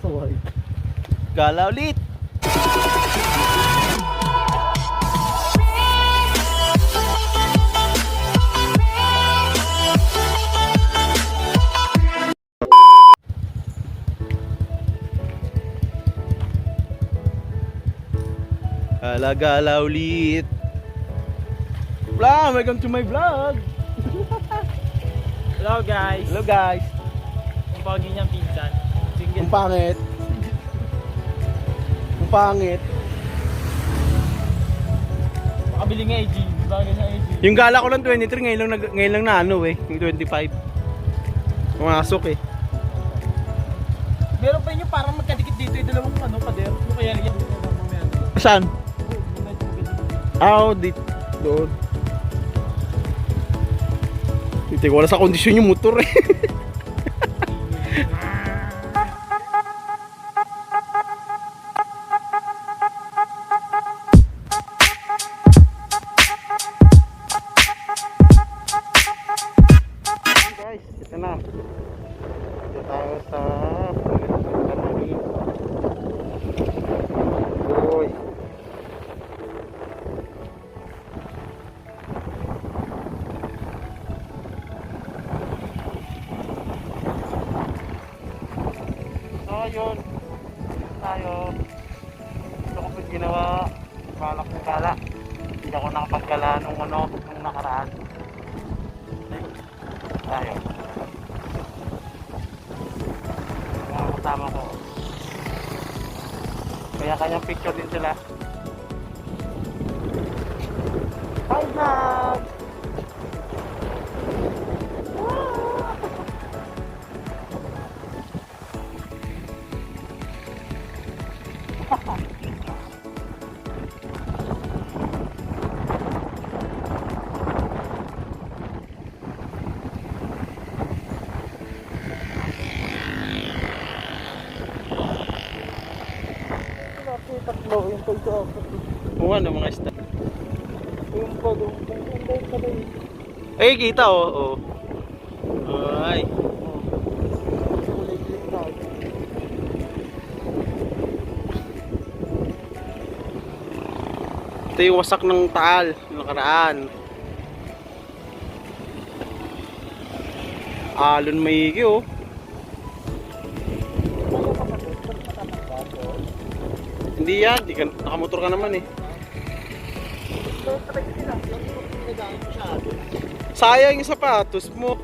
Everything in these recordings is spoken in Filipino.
kaway. Gala ulit. Gala ulit. Vlog, welcome to my vlog. Hello guys. Hello guys. Ang pogi niyang pinsan. Ang pangit. Ang pangit. Makabili nga AG. Bagay na AG. Yung gala ko lang 23, ngayon lang na ano eh, yung 25. Pumasok eh. Meron pa yun parang magkadikit dito yung dalawang pader. Ano kaya yan? Saan? Dito. Doon. Hindi ko wala sa kondisyon yung motor eh. Guys, ito na. Ito tayo sa Uy. Yun tayo. Ito ko po ginawa balak ng gala. Hindi ako nakapagkala nung nakaraan. Tayo mga kasama ko, kaya kanyang picture din sila. Hi vlog! Tatlo yung toy to offer. Oo ano mga isda. Yung po doon. Ay kita oh. Ay. Kulay clip na. Ito yung wasak ng taal ng nakaraan. Alon maigi oh. Hindi yan, nakamotor ka naman eh. Sayang yung sapatos mo.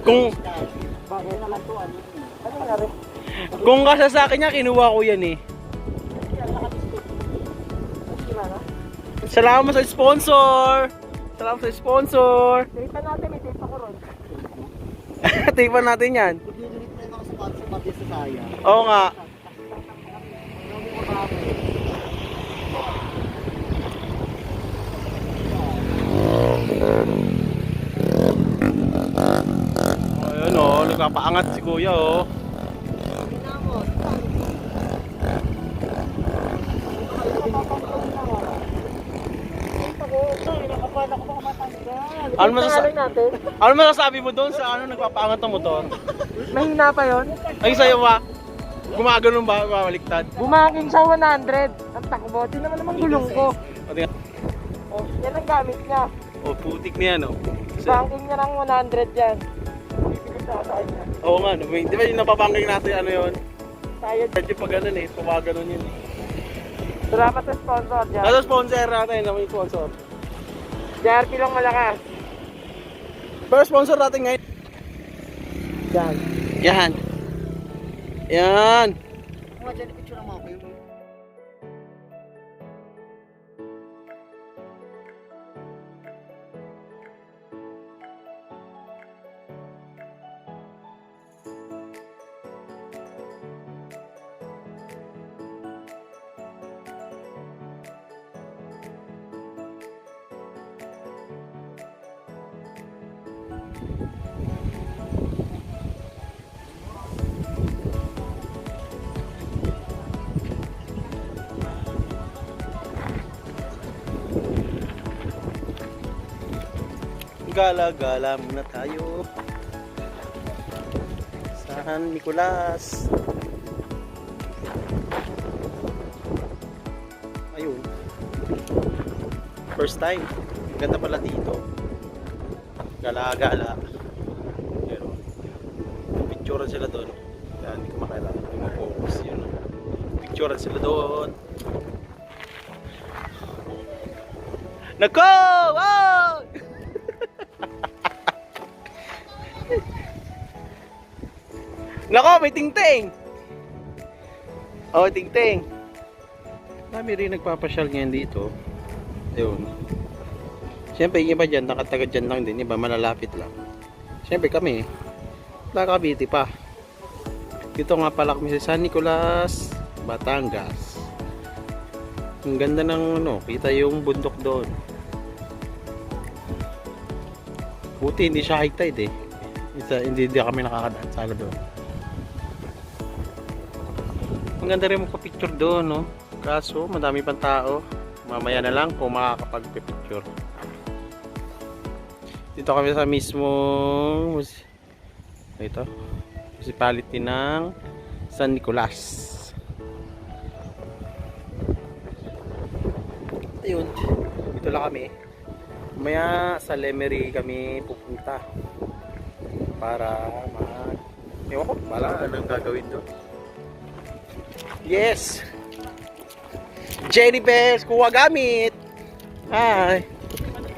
Bagay na lang to ano. Ano nangyari? Kung kasi sa akin niya, kinuha ko yan eh. Salamat sa sponsor! Salamat sa sponsor! Tape natin, may tape ako ron. Tapan natin yan. Pag-delete na yung mga sapatos sa mati sa sayang. Oo nga. Ayun o, nagpapaangat si kuya o. Ano masasabi mo doon sa nagpapaangat ng motor? Mahina pa yon. Ay sa'yo ba? Gumaganon ba? Bumaliktad? Bumagin siya 100. Ang takbo. Di naman gulong ko. O tingnan. Oh, yan ang gamit niya. O putik na yan o. Banking niya ng 100 yan. Bibigit sa tayo niya. Oo nga, no? Di ba yung napapangking natin ano yun? Tayo. Yung pag ganun eh, pumaganon yun eh. Salamat sa sponsor dyan. Nasa sponsor natin, may sponsor. JRP lang malakas. Pero sponsor natin ngayon. Yan. Yan. Yan. Mga dyan, picture ng mga kayo. Gala-gala muna tayo. San Nicolas. First time. Ganda pala dito. Gala-gala. Pero, picturean sila doon. Yan, hindi ko makailangan. Hindi mo focus yun. Picturean sila doon. Nako! Wow! Nako, may tingting! Oh, tingting! Dami rin nagpapasyal ngayon dito. Ayun. Siyempre, yung iba dyan, nakataga dyan lang din. Iba, malalapit lang. Siyempre kami, nakabiti pa. Dito nga pala kami sa San Nicolas, Batangas. Ang ganda ng ano, kita yung bundok doon. Buti hindi siya high tide eh. Hindi kami nakakadaan sana doon. Ang ganda rin magpa-picture doon, no? Kaso madami pang tao. Mamaya na lang kung makakapag-picture. Dito kami sa mismo ito, municipality ng San Nicolas. Ayun, dito lang kami. Mamaya sa Lemery kami pupunta para ewan ko, wala anong gagawin doon. Yes! Jenny Bells, kuha gamit! Hi!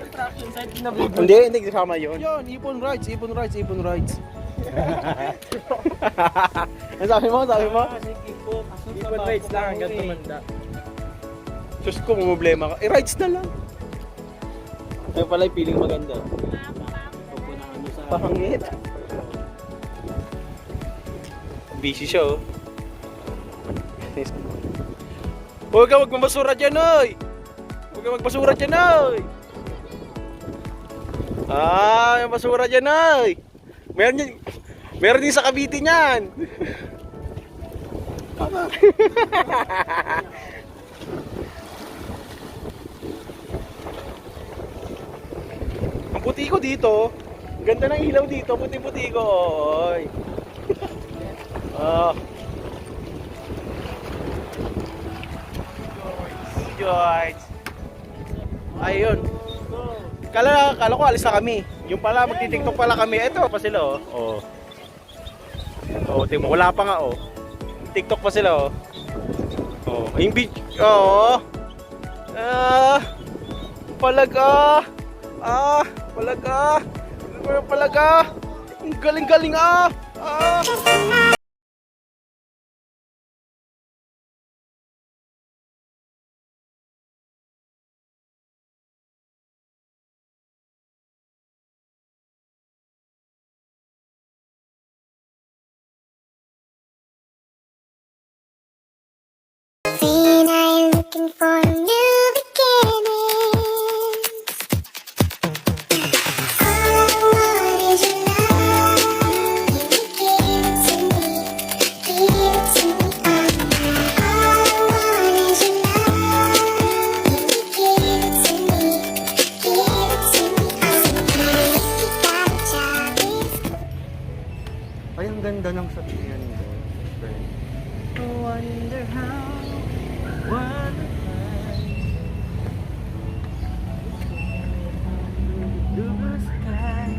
Attraction site na Hindi kasama yun. Yun, Ipon Rides. Ano sabi mo? Ipon rides lang hanggang tumanda. Diyos ko, problema ka. Rides na lang. Ayun pala yung feeling maganda. Pangit. Busy siya oh. Huwag ka magmabasura dyan oy! Huwag ka magbasura dyan oy! Yung basura dyan oy! Meron din sa Cavite niyan! Ang puti ko dito. Ang ganda ng ilaw dito. Puti-puti ko. Oy. George. Ayun. Kala ko alis na kami. Yung pala magti-TikTok pala kami. Ito pa sila oh. Tingnan mo, wala pa nga oh. TikTok pa sila oh. Yung beach. Palaga. Ang galing-galing When I'm looking for a new beginning, all I want is your love. Give it to me, give it to me. All I want is your love. Give it to me, give it to me. You got a job, it's Ay, ang ganda ng sabihan mo. Wonder how, wonder why. Blue sky.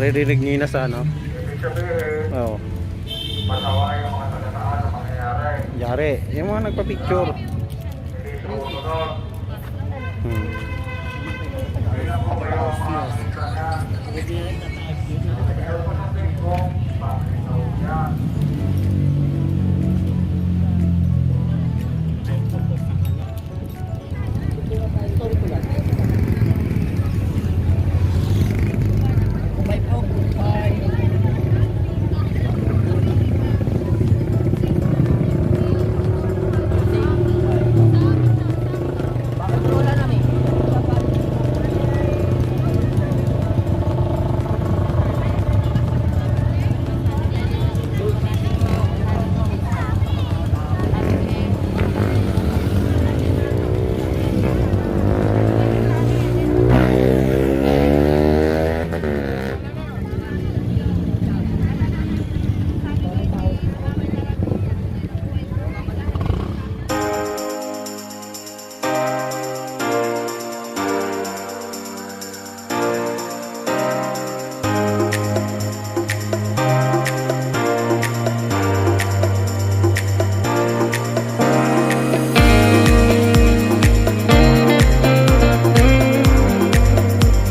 Naririnig niyo na sa ano? Oo. Matawa yung mga taga-taan na mangyayari. Yari, yung mga nagpa-picture.